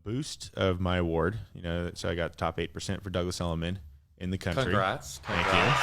boost of my award. So I got top 8% for Douglas Elliman in the country. Congrats. Thank you.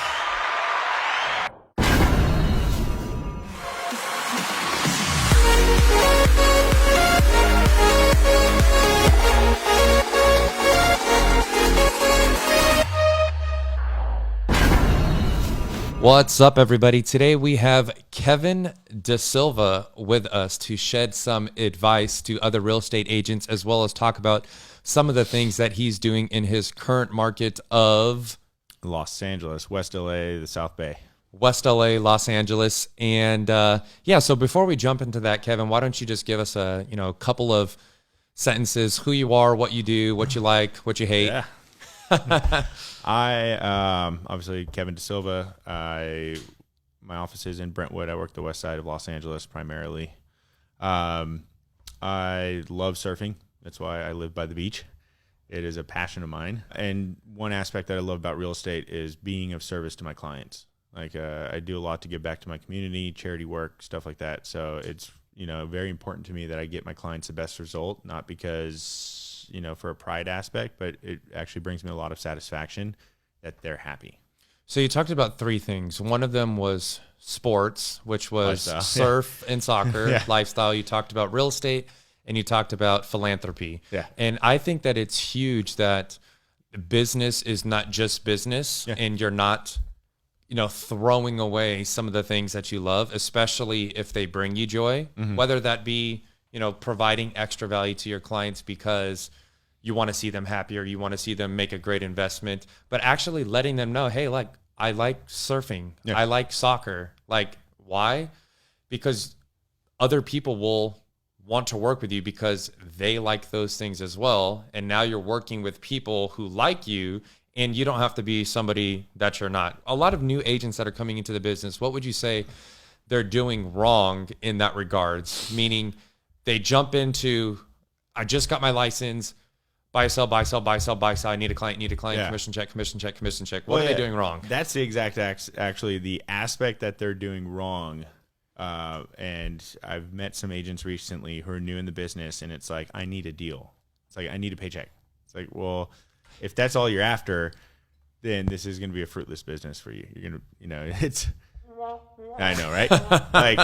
What's up, everybody? Today we have Kevin DeSilva with us to shed some advice to other real estate agents, as well as talk about some of the things that he's doing in his current market of Los Angeles, West LA, the South Bay. West LA, Los Angeles. And so before we jump into that, Kevin, why don't you just give us a couple of sentences, who you are, what you do, what you like, what you hate. Yeah. I obviously Kevin DeSilva. My office is in Brentwood. I work the west side of Los Angeles primarily. I love surfing. That's why I live by the beach. It is a passion of mine. And one aspect that I love about real estate is being of service to my clients. Like I do a lot to give back to my community, charity work, stuff like that. So it's very important to me that I get my clients the best result, not because for a pride aspect, but it actually brings me a lot of satisfaction that they're happy. So you talked about three things. One of them was sports, which was lifestyle. Surf and soccer, Yeah. Lifestyle. You talked about real estate, and you talked about philanthropy. Yeah. And I think that it's huge that business is not just business, Yeah. and you're not throwing away some of the things that you love, especially if they bring you joy, whether that be providing extra value to your clients because you want to see them happier, you want to see them make a great investment, but actually letting them know, hey, like, I like surfing, Yeah. I like soccer. Like, why? Because other people will want to work with you because they like those things as well. And now you're working with people who like you, and you don't have to be somebody that you're not. A lot of new agents that are coming into the business, what would you say they're doing wrong in that regards? Meaning, they jump into, I just got my license, buy, sell, buy, sell, buy, sell, buy, sell. I need a client, Yeah. commission check. What are they doing wrong? That's the exact actually the aspect that they're doing wrong. And I've met some agents recently who are new in the business, and it's like, I need a deal. It's like, I need a paycheck. It's like, well, if that's all you're after, then this is going to be a fruitless business for you. You're going to, it's... I know, right? Like,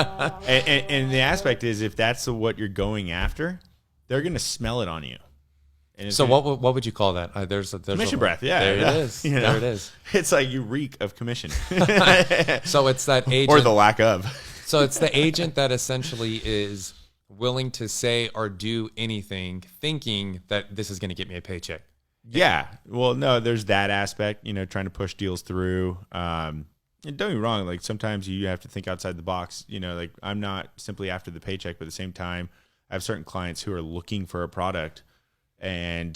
and the aspect is, if that's what you're going after, they're gonna smell it on you. And So what would you call that? There's commission breath? Yeah, there yeah. it is. There it is. It's like you reek of commission, So it's that agent, or the lack of. So it's the agent that essentially is willing to say or do anything, thinking that this is going to get me a paycheck. Yeah. Well, no, there's that aspect. Trying to push deals through. And don't get me wrong, like sometimes you have to think outside the box. Like I'm not simply after the paycheck, but at the same time, I have certain clients who are looking for a product, and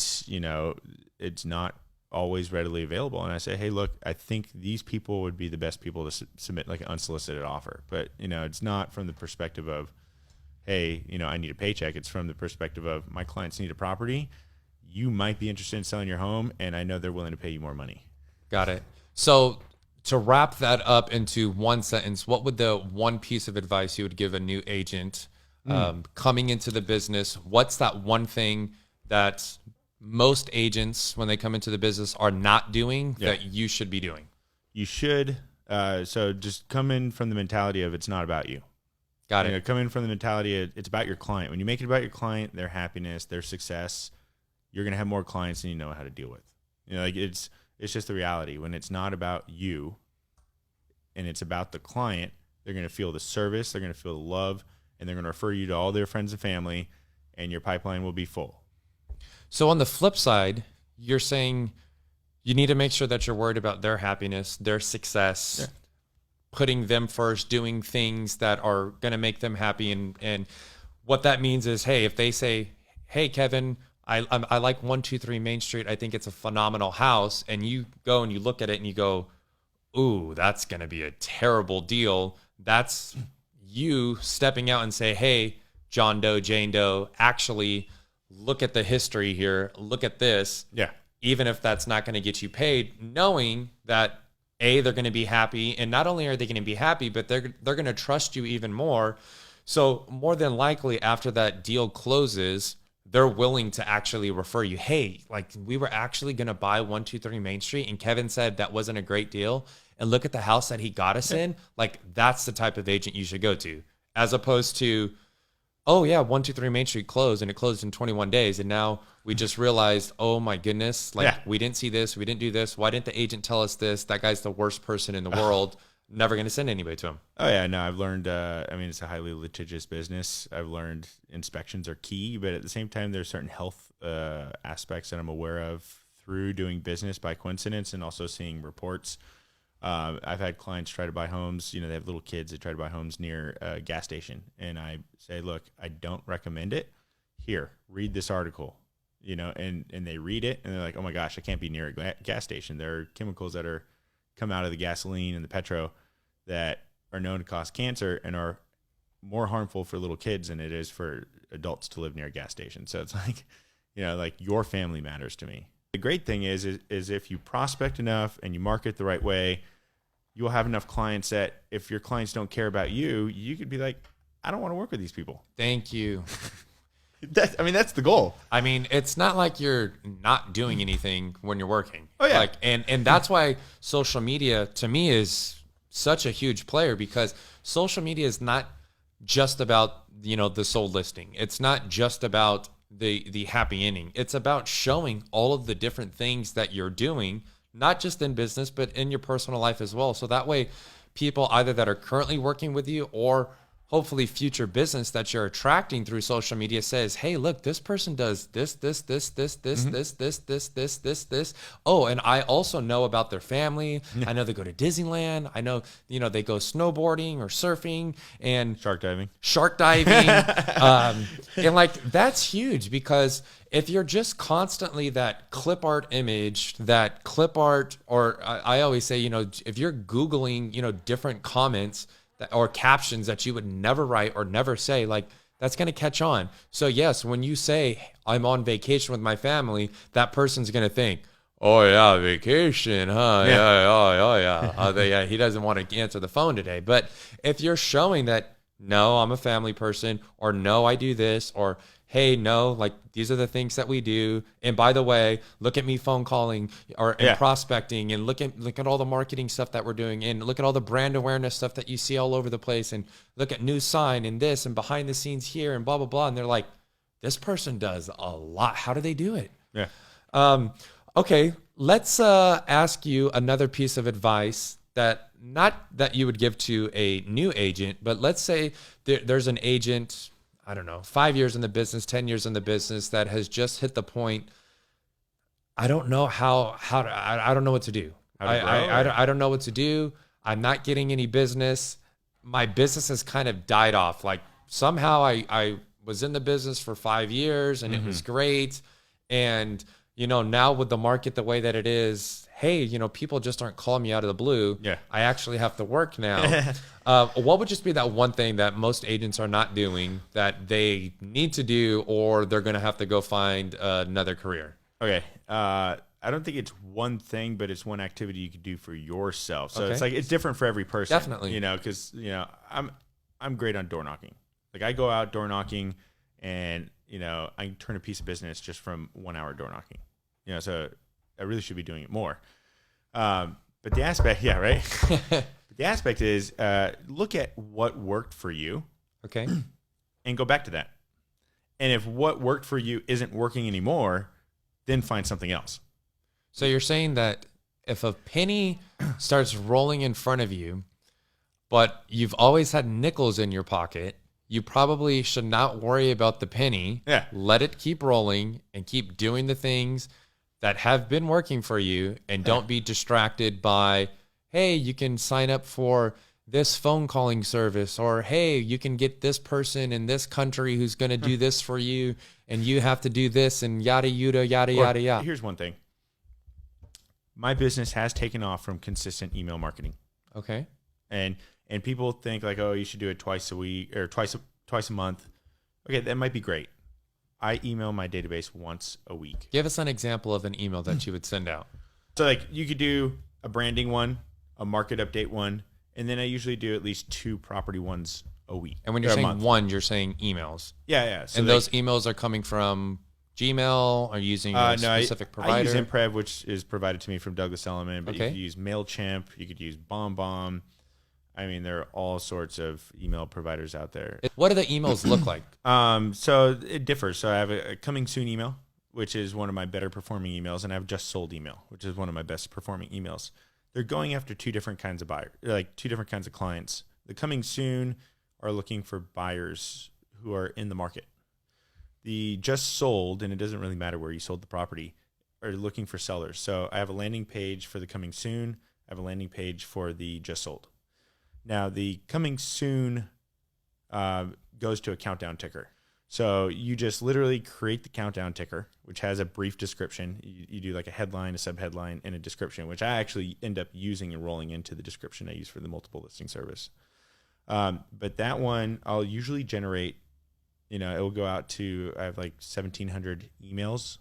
it's not always readily available. And I say, hey, look, I think these people would be the best people to submit like an unsolicited offer. But it's not from the perspective of, hey, I need a paycheck. It's from the perspective of, my clients need a property. You might be interested in selling your home, and I know they're willing to pay you more money. Got it. So to wrap that up into one sentence, what would the one piece of advice you would give a new agent coming into the business? What's that one thing that most agents, when they come into the business, are not doing that you should be doing? You should. So just come in from the mentality of, it's not about you. Got it. Come in from the mentality of, it's about your client. When you make it about your client, their happiness, their success, you're going to have more clients than you know how to deal with. It's just the reality. When it's not about you and it's about the client, they're going to feel the service, they're going to feel the love, and they're going to refer you to all their friends and family, and your pipeline will be full. So on the flip side, you're saying you need to make sure that you're worried about their happiness, their success, putting them first, doing things that are going to make them happy. And what that means is, hey, if they say, hey, Kevin, I like 123 Main Street, I think it's a phenomenal house, and you go and you look at it and you go, ooh, that's going to be a terrible deal. That's you stepping out and say, hey, John Doe, Jane Doe, actually look at the history here. Look at this. Yeah. Even if that's not going to get you paid, knowing that A, they're going to be happy. And not only are they going to be happy, but they're going to trust you even more. So more than likely after that deal closes, they're willing to actually refer you. Hey, like we were actually going to buy 123 Main Street and Kevin said that wasn't a great deal. And look at the house that he got us in. Like that's the type of agent you should go to, as opposed to, oh yeah, 123 Main Street closed and it closed in 21 days. And now we just realized, oh my goodness, like we didn't see this. We didn't do this. Why didn't the agent tell us this? That guy's the worst person in the world. Never going to send anybody to him. Oh yeah, no, I've learned, I mean, it's a highly litigious business. I've learned inspections are key, but at the same time, there's certain health aspects that I'm aware of through doing business by coincidence and also seeing reports. I've had clients try to buy homes, they have little kids that try to buy homes near a gas station. And I say, look, I don't recommend it. Here, read this article, and they read it and they're like, oh my gosh, I can't be near a gas station. There are chemicals that come out of the gasoline and the petro that are known to cause cancer and are more harmful for little kids than it is for adults to live near a gas station. So it's like, like your family matters to me. The great thing is if you prospect enough and you market the right way, you will have enough clients that if your clients don't care about you, you could be like, I don't want to work with these people. Thank you. That's the goal. I mean, it's not like you're not doing anything when you're working. Oh yeah. And that's why social media to me is such a huge player, because social media is not just about, the sold listing. It's not just about the happy ending. It's about showing all of the different things that you're doing, not just in business, but in your personal life as well. So that way people either that are currently working with you or hopefully future business that you're attracting through social media says, hey, look, this person does this. Oh, and I also know about their family. I know they go to Disneyland. I know, they go snowboarding or surfing and shark diving. And like, that's huge, because if you're just constantly that clip art image, that clip art, or I always say, if you're Googling, different comments or captions that you would never write or never say, like that's going to catch on. So yes, when you say I'm on vacation with my family, that person's going to think, oh yeah, vacation, huh? Yeah. He doesn't want to answer the phone today. But if you're showing that, no, I'm a family person, or no, I do this, or hey, no, like these are the things that we do. And by the way, look at me phone calling and prospecting, and look at all the marketing stuff that we're doing, and look at all the brand awareness stuff that you see all over the place, and look at new sign and this and behind the scenes here and blah, blah, blah. And they're like, this person does a lot. How do they do it? Yeah. Okay. Let's ask you another piece of advice that not that you would give to a new agent, but let's say there's an agent, I don't know, 5 years in the business, 10 years in the business, that has just hit the point. I don't know I don't know what to do. I don't know what to do. I'm not getting any business. My business has kind of died off. Like somehow I was in the business for 5 years and it was great. And, now with the market the way that it is, hey, people just aren't calling me out of the blue. Yeah. I actually have to work now. What would just be that one thing that most agents are not doing that they need to do, or they're going to have to go find another career? Okay. I don't think it's one thing, but it's one activity you could do for yourself. So it's like, it's different for every person. Definitely. Because, I'm great on door knocking. Like I go out door knocking and, I can turn a piece of business just from 1 hour door knocking. So I really should be doing it more. But the aspect, right? The aspect is look at what worked for you. Okay. And go back to that. And if what worked for you isn't working anymore, then find something else. So you're saying that if a penny starts rolling in front of you, but you've always had nickels in your pocket, you probably should not worry about the penny. Yeah. Let it keep rolling and keep doing the things that have been working for you, and don't be distracted by, hey, you can sign up for this phone calling service, or hey, you can get this person in this country who's going to do this for you, and you have to do this, and yada yada yada yada yada. Here's one thing. My business has taken off from consistent email marketing. Okay. And people think like, oh, you should do it twice a week or twice a month. Okay, that might be great. I email my database once a week. Give us an example of an email that you would send out. So like you could do a branding one, a market update one, and then I usually do at least 2 property ones a week. And when you're or a saying month. one, you're saying emails. Yeah. So and those emails are coming from Gmail? Are you using a specific provider? I use Imprev, which is provided to me from Douglas Elliman, but Okay. you could use MailChimp, you could use BombBomb. I mean, there are all sorts of email providers out there. What do the emails look like? So it differs. So I have a coming soon email, which is one of my better performing emails, and I have just sold email, which is one of my best performing emails. They're going after two different kinds of buyers, like two different kinds of clients. The coming soon are looking for buyers who are in the market. The just sold, and it doesn't really matter where you sold the property, are looking for sellers. So I have a landing page for the coming soon. I have a landing page for the just sold. Now, the coming soon goes to a countdown ticker. So you just literally create the countdown ticker, which has a brief description. You do like a headline, a subheadline, and a description, which I actually end up using and rolling into the description I use for the multiple listing service. But that one, I'll usually generate, it will go out to, I have like 1,700 emails,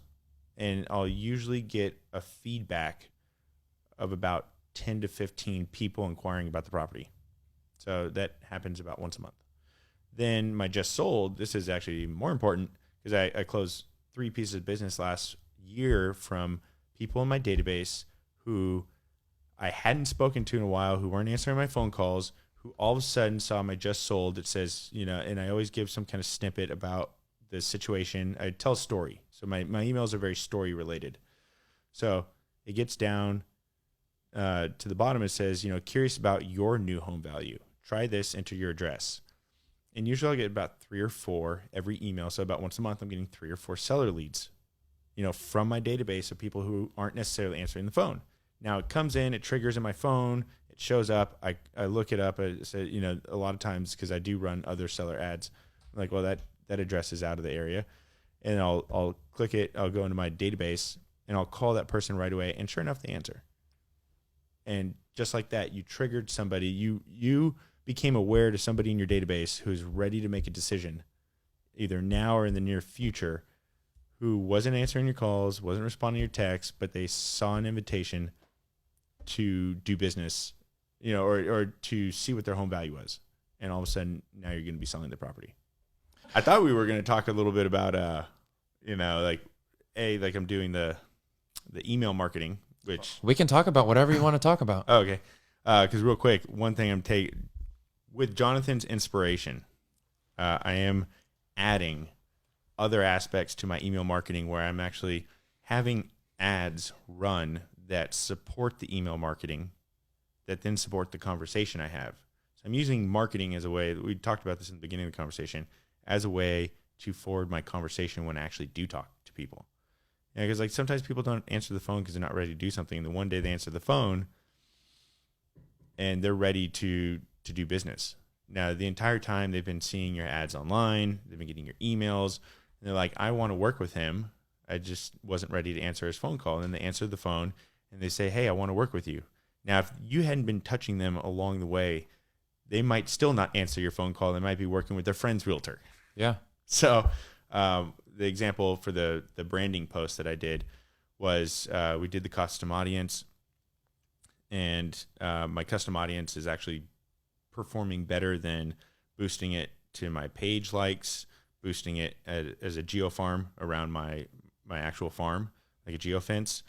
and I'll usually get a feedback of about 10 to 15 people inquiring about the property. So that happens about once a month. Then my just sold, this is actually even more important because I closed 3 pieces of business last year from people in my database who I hadn't spoken to in a while, who weren't answering my phone calls, who all of a sudden saw my just sold that says, and I always give some kind of snippet about the situation. I tell a story. So my emails are very story related. So it gets down to the bottom. It says, curious about your new home value. Try this, enter your address. And usually I'll get about 3 or 4 every email. So about once a month, I'm getting 3 or 4 seller leads, from my database of people who aren't necessarily answering the phone. Now it comes in, it triggers in my phone, it shows up. I look it up. I say, a lot of times, because I do run other seller ads, I'm like, well, that address is out of the area. And I'll click it. I'll go into my database and I'll call that person right away. And sure enough, they answer. And just like that, you triggered somebody. You became aware to somebody in your database who's ready to make a decision, either now or in the near future, who wasn't answering your calls, wasn't responding to your texts, but they saw an invitation to do business, or to see what their home value was. And all of a sudden, now you're going to be selling the property. I thought we were going to talk a little bit about, like I'm doing the email marketing, which we can talk about whatever you want to talk about. Oh, okay. Because real quick, one thing I'm taking with Jonathan's inspiration, I am adding other aspects to my email marketing where I'm actually having ads run that support the email marketing that then support the conversation I have. So I'm using marketing as a way, we talked about this in the beginning of the conversation, as a way to forward my conversation when I actually do talk to people. Because like sometimes people don't answer the phone because they're not ready to do something. And the one day they answer the phone and they're ready to do business. Now, the entire time they've been seeing your ads online, they've been getting your emails, and they're like, I want to work with him. I just wasn't ready to answer his phone call. And then they answer the phone and they say, hey, I want to work with you. Now, if you hadn't been touching them along the way, they might still not answer your phone call. They might be working with their friend's realtor. Yeah. So the example for the branding post that I did was we did the custom audience, and my custom audience is actually performing better than boosting it to my page likes, boosting it as a geofarm around my actual farm, like a geofence.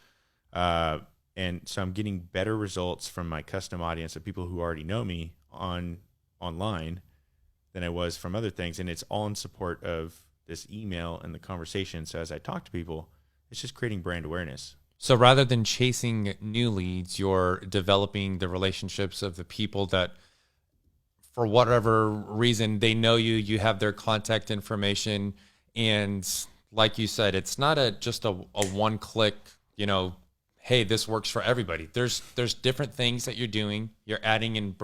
And so I'm getting better results from my custom audience of people who already know me online than I was from other things. And it's all in support of this email and the conversation. So as I talk to people, it's just creating brand awareness. So rather than chasing new leads, you're developing the relationships of the people that, for whatever reason, they know you, you have their contact information. And like you said, it's not just a one-click, hey, this works for everybody. There's different things that you're doing. You're adding in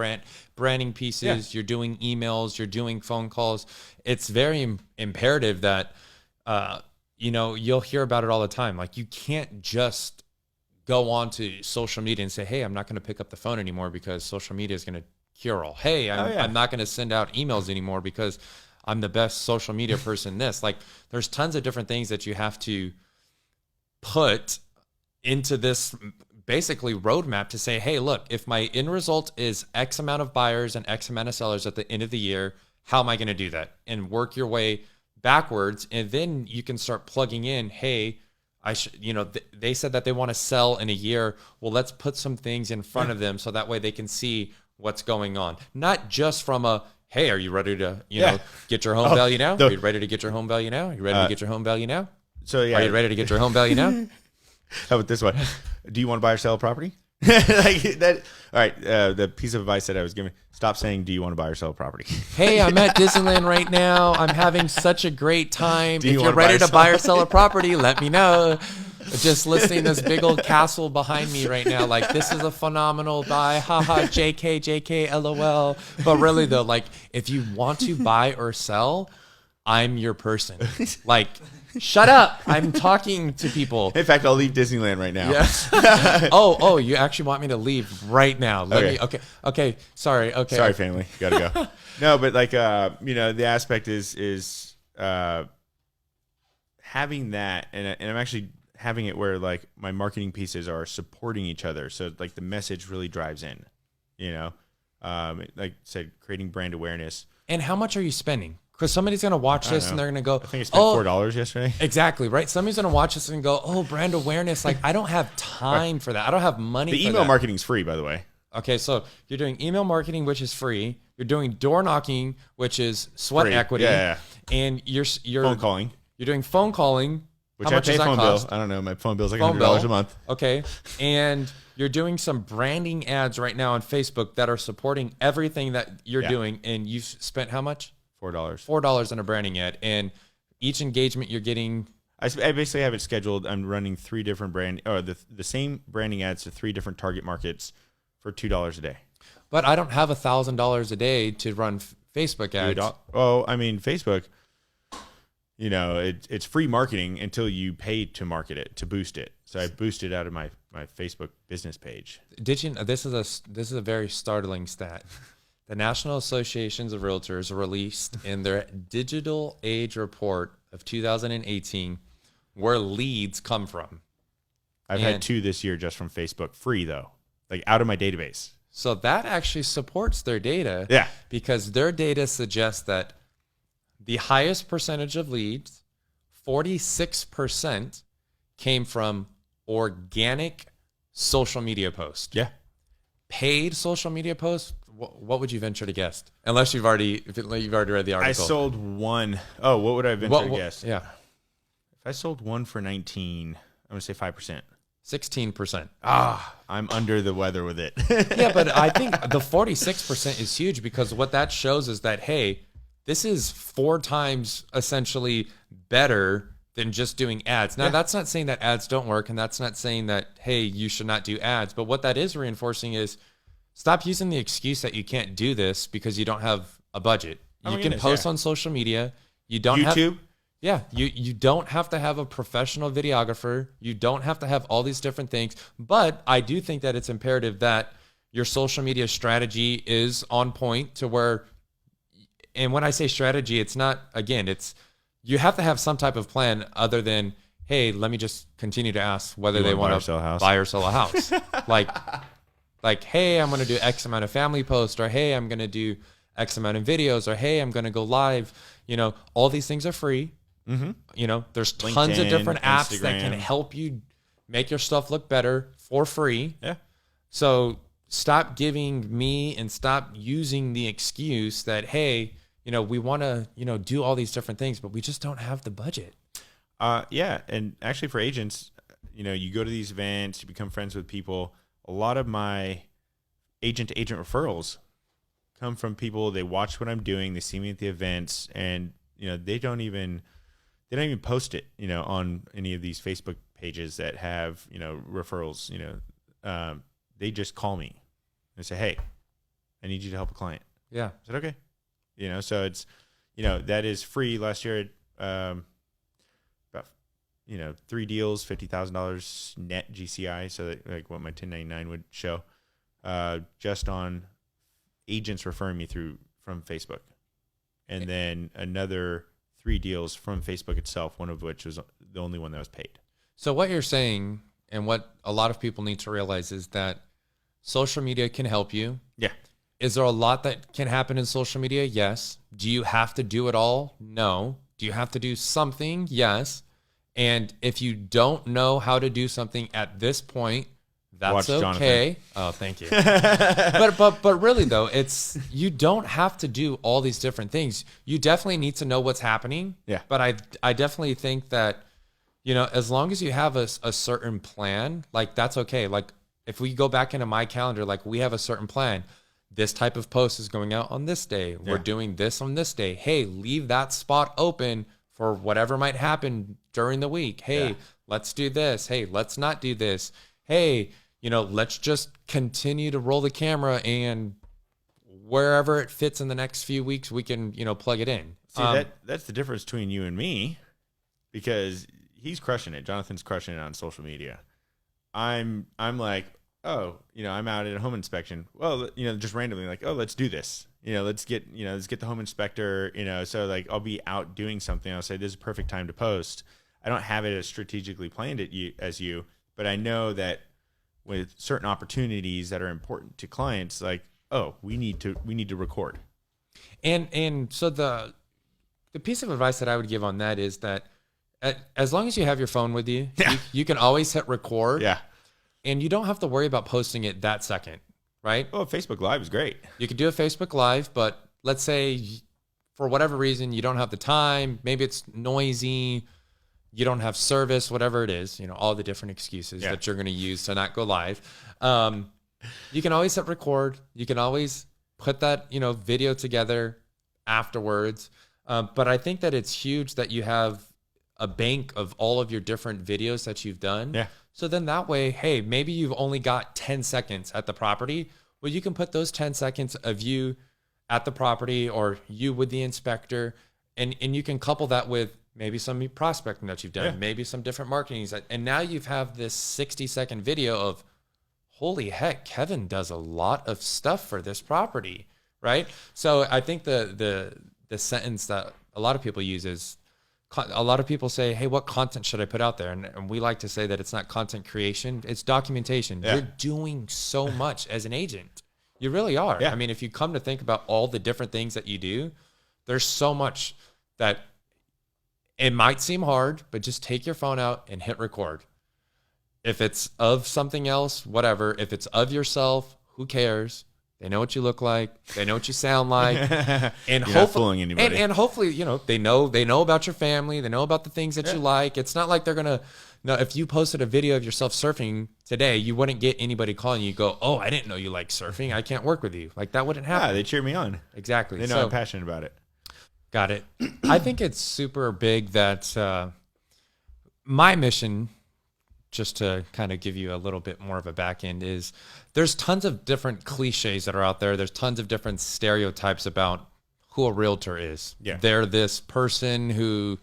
branding pieces. Yeah. You're doing emails. You're doing phone calls. It's very imperative that, you'll hear about it all the time. Like, you can't just go on to social media and say, hey, I'm not going to pick up the phone anymore because social media is going to cure all. Hey, I'm not going to send out emails anymore because I'm the best social media person. There's tons of different things that you have to put into this basically roadmap to say, hey, look, if my end result is X amount of buyers and X amount of sellers at the end of the year, how am I going to do that? And work your way backwards. And then you can start plugging in, hey, they said that they want to sell in a year. Well, let's put some things in front of them so that way they can see what's going on. Not just from a, hey, are you ready to, get your home value now? Are you ready to get your home value now? Are you ready to get your home value now? So yeah. Are you ready to get your home value now? How about this one? Do you want to buy or sell a property? Like that. All right. The piece of advice that I was giving, stop saying, do you want to buy or sell a property? Hey, I'm at Disneyland right now. I'm having such a great time. If you're ready to buy or sell a property, let me know. Just listing this big old castle behind me right now. Like, this is a phenomenal buy. Haha, JK, JK, LOL. But really though, like, if you want to buy or sell, I'm your person. Like, shut up. I'm talking to people. In fact, I'll leave Disneyland right now. Yeah. Oh, you actually want me to leave right now? Okay. Sorry. Sorry, family. Gotta go. No, but like, the aspect is having that, and I'm actually having it where like my marketing pieces are supporting each other. So like the message really drives in, like I said, creating brand awareness. And how much are you spending? Because somebody's going to watch this and they're going to go, I think I spent $4 yesterday. Exactly, right? Somebody's going to watch this and go, oh, brand awareness. Like, I don't have time for that. I don't have money for that. The email marketing's free, by the way. Okay, so you're doing email marketing, which is free. You're doing door knocking, which is sweat equity. Yeah. And you're phone calling. You're doing phone calling. Which I pay phone bill. I don't know. My phone bill's like $100 a month. Okay. And you're doing some branding ads right now on Facebook that are supporting everything that you're doing. And you've spent how much? $4. $4 on a branding ad. And each engagement you're getting. I basically have it scheduled. I'm running 3 different the same branding ads to 3 different target markets for $2 a day. But I don't have $1,000 a day to run Facebook ads. I mean, Facebook, it's free marketing until you pay to market it, to boost it. So I boosted out of my Facebook business page. Did you? This is a very startling stat. The National Associations of Realtors released in their Digital Age Report of 2018 where leads come from. I've had 2 this year just from Facebook, free though, like out of my database. So that actually supports their data. Yeah. Because their data suggests that the highest percentage of leads, 46%, came from organic social media posts. Yeah. Paid social media posts, what would you venture to guess? Unless you've already read the article. I sold 1. Oh, what would I venture to guess? Yeah. If I sold 1 for 19, I'm going to say 5%. 16%. I'm under the weather with it. Yeah, but I think the 46% is huge because what that shows is that, hey, this is 4 times essentially better than just doing ads. Now, that's not saying that ads don't work, and that's not saying that, hey, you should not do ads. But what that is reinforcing is stop using the excuse that you can't do this because you don't have a budget. You can post on social media. You don't YouTube? You don't have to have a professional videographer. You don't have to have all these different things. But I do think that it's imperative that your social media strategy is on point to where, and when I say strategy, it's not, again, you have to have some type of plan other than, hey, let me just continue to ask whether they want to buy or sell a house. like, hey, I'm going to do X amount of family posts, or hey, I'm going to do X amount of videos, or hey, I'm going to go live. All these things are free. Mm-hmm. There's tons of different apps that can help you make your stuff look better for free. Yeah. So stop giving me and stop using the excuse that, hey, we want to, do all these different things, but we just don't have the budget. Yeah. And actually for agents, you go to these events, you become friends with people. A lot of my agent-to-agent referrals come from people. They watch what I'm doing. They see me at the events, and, they don't even post it, on any of these Facebook pages that have, referrals, they just call me and say, hey, I need you to help a client. Yeah. Is that okay? So it's, that is free. Last year, about, 3 deals, $50,000 net GCI. So that, like what my 1099 would show, just on agents referring me from Facebook. And then another 3 deals from Facebook itself, one of which was the only one that was paid. So what you're saying, and what a lot of people need to realize, is that social media can help you. Yeah. Is there a lot that can happen in social media? Yes. Do you have to do it all? No. Do you have to do something? Yes. And if you don't know how to do something at this point, that's Watch okay. Jonathan. Oh, thank you. but really though, you don't have to do all these different things. You definitely need to know what's happening. Yeah. But I definitely think that, you know, as long as you have a certain plan, like that's okay. Like if we go back into my calendar, like we have a certain plan. This type of post is going out on this day. We're doing this on this day. Hey, leave that spot open for whatever might happen during the week. Hey, let's do this. Hey, let's not do this. Hey, you know, let's just continue to roll the camera, and wherever it fits in the next few weeks, we can, you know, plug it in. See, that's the difference between you and me, because he's crushing it. Jonathan's crushing it on social media. I'm like, oh, you know, I'm out at a home inspection. Well, you know, just randomly like, oh, let's do this. You know, let's get the home inspector, you know, so like I'll be out doing something. I'll say, this is a perfect time to post. I don't have it as strategically planned as you, but I know that with certain opportunities that are important to clients, like, oh, we need to record. And so the piece of advice that I would give on that is that as long as you have your phone with you, you can always hit record. Yeah. And you don't have to worry about posting it that second, right? Oh, Facebook Live is great. You could do a Facebook Live, but let's say for whatever reason you don't have the time, maybe it's noisy, you don't have service, whatever it is, you know, all the different excuses that you're going to use to not go live. You can always hit record. You can always put that, you know, video together afterwards. But I think that it's huge that you have a bank of all of your different videos that you've done. Yeah. So then that way, hey, maybe you've only got 10 seconds at the property. Well, you can put those 10 seconds of you at the property or you with the inspector, and you can couple that with maybe some prospecting that you've done, maybe some different marketing. And now you have this 60-second video of, holy heck, Kevin does a lot of stuff for this property, right? So I think the sentence that a lot of people use is, a lot of people say, hey, what content should I put out there? And we like to say that it's not content creation, it's documentation. You're doing so much as an agent. You really are. I mean, if you come to think about all the different things that you do, there's so much that it might seem hard, but just take your phone out and hit record. If it's of something else, whatever. If it's of yourself, who cares? They know what you look like. They know what you sound like. And You're not fooling anybody. And hopefully, you know, they know about your family. They know about the things that you like. It's not like they're going to, no, if you posted a video of yourself surfing today, you wouldn't get anybody calling you, go, oh, I didn't know you like surfing. I can't work with you. Like that wouldn't happen. Yeah, they cheer me on. Exactly. They know I'm passionate about it. Got it. I think it's super big that my mission, just to kind of give you a little bit more of a back end, is there's tons of different cliches that are out there. There's tons of different stereotypes about who a realtor is. Yeah. They're this person who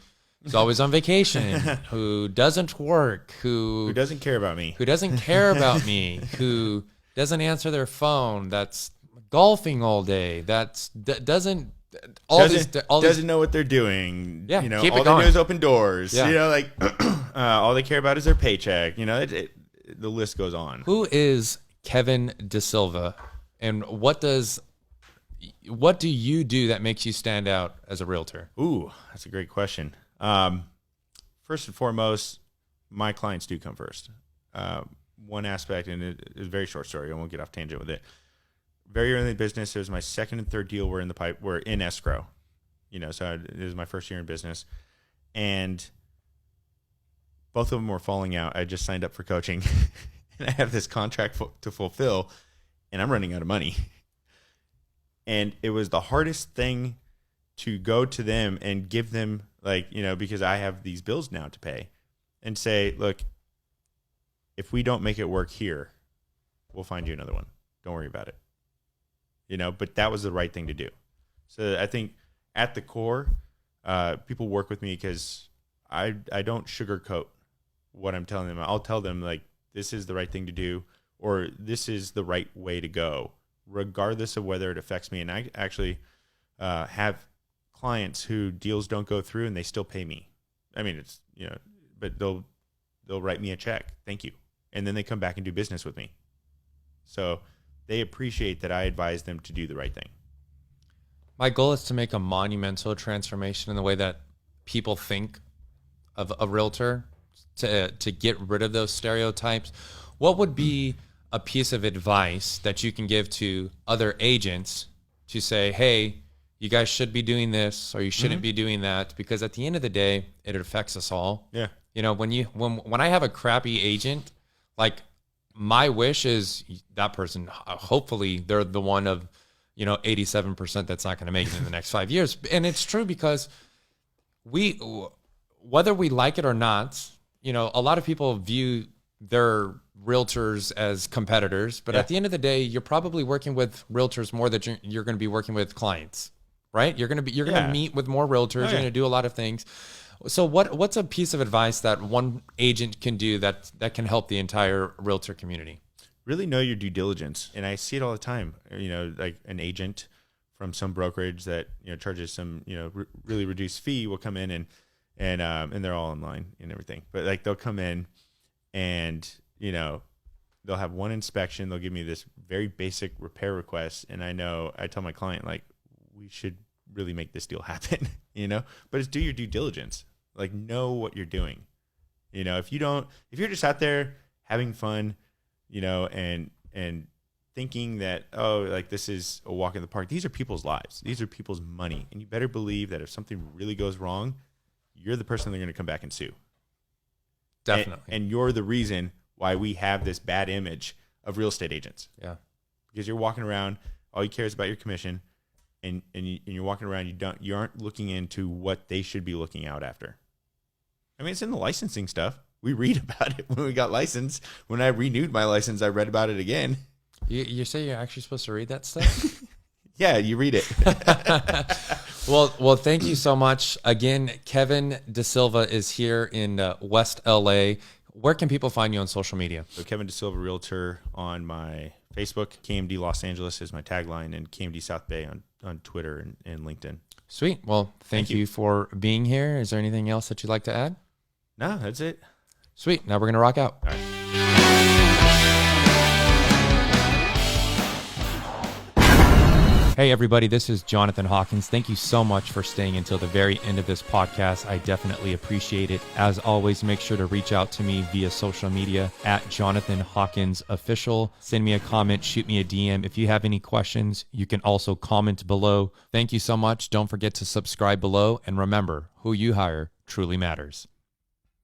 is always on vacation, who doesn't work, who doesn't care about me, who doesn't care about me, who doesn't answer their phone, that's golfing all day, doesn't know what they're doing. Yeah, you know, keep it all going. they do is open doors. Yeah. You know, like all they care about is their paycheck. You know, the list goes on. Who is Kevin DeSilva, and what do you do that makes you stand out as a realtor? Ooh, that's a great question. First and foremost, my clients do come first. One aspect, and it's a very short story. I won't get off tangent with it. Very early in the business, it was my second and third deal were in the pipe. We're in escrow, you know. So it was my first year in business, and both of them were falling out. I just signed up for coaching, and I have this contract to fulfill, and I'm running out of money. And it was the hardest thing to go to them and give them, like, you know, because I have these bills now to pay, and say, look, if we don't make it work here, we'll find you another one. Don't worry about it. You know, but that was the right thing to do. So I think at the core, people work with me because I don't sugarcoat what I'm telling them. I'll tell them, like, this is the right thing to do, or this is the right way to go, regardless of whether it affects me. And I actually have clients who deals don't go through and they still pay me. I mean, it's, you know, but they'll write me a check. Thank you. And then they come back and do business with me. So they appreciate that I advise them to do the right thing. My goal is to make a monumental transformation in the way that people think of a realtor, to get rid of those stereotypes. What would be a piece of advice that you can give to other agents to say, hey, you guys should be doing this or you shouldn't be doing that? Because at the end of the day, it affects us all. Yeah. You know, when I have a crappy agent, like my wish is that person, hopefully they're the one of, 87% that's not going to make it in the next 5 years. And it's true because whether we like it or not, a lot of people view their realtors as competitors, but at the end of the day, you're probably working with realtors more than you're going to be working with clients, right? You're going to meet with more realtors. You're going to do a lot of things. So what's a piece of advice that one agent can do that can help the entire realtor community? Really know your due diligence. And I see it all the time, like an agent from some brokerage that, charges some, really reduced fee will come in and they're all online and everything, but like they'll come in and, they'll have one inspection. They'll give me this very basic repair request. And I tell my client, like, we should really make this deal happen, but it's do your due diligence, like know what you're doing. If you're just out there having fun, and thinking that, oh, like this is a walk in the park. These are people's lives. These are people's money. And you better believe that if something really goes wrong, you're the person they're going to come back and sue. Definitely. And you're the reason why we have this bad image of real estate agents. Yeah. Because you're walking around, all you care is about your commission, and you're walking around, you aren't looking into what they should be looking out after. I mean, it's in the licensing stuff. We read about it when we got licensed. When I renewed my license, I read about it again. You say you're actually supposed to read that stuff? Yeah, you read it. Well, thank you so much. Again, Kevin DeSilva is here in West LA. Where can people find you on social media? So Kevin DeSilva Realtor on my Facebook. KMD Los Angeles is my tagline, and KMD South Bay on Twitter and LinkedIn. Sweet. Well, thank you for being here. Is there anything else that you'd like to add? No, that's it. Sweet. Now we're going to rock out. All right. Hey, everybody, this is Jonathan Hawkins. Thank you so much for staying until the very end of this podcast. I definitely appreciate it. As always, make sure to reach out to me via social media at jonathanhawkinsofficial. Send me a comment, shoot me a DM. If you have any questions, you can also comment below. Thank you so much. Don't forget to subscribe below. And remember, who you hire truly matters.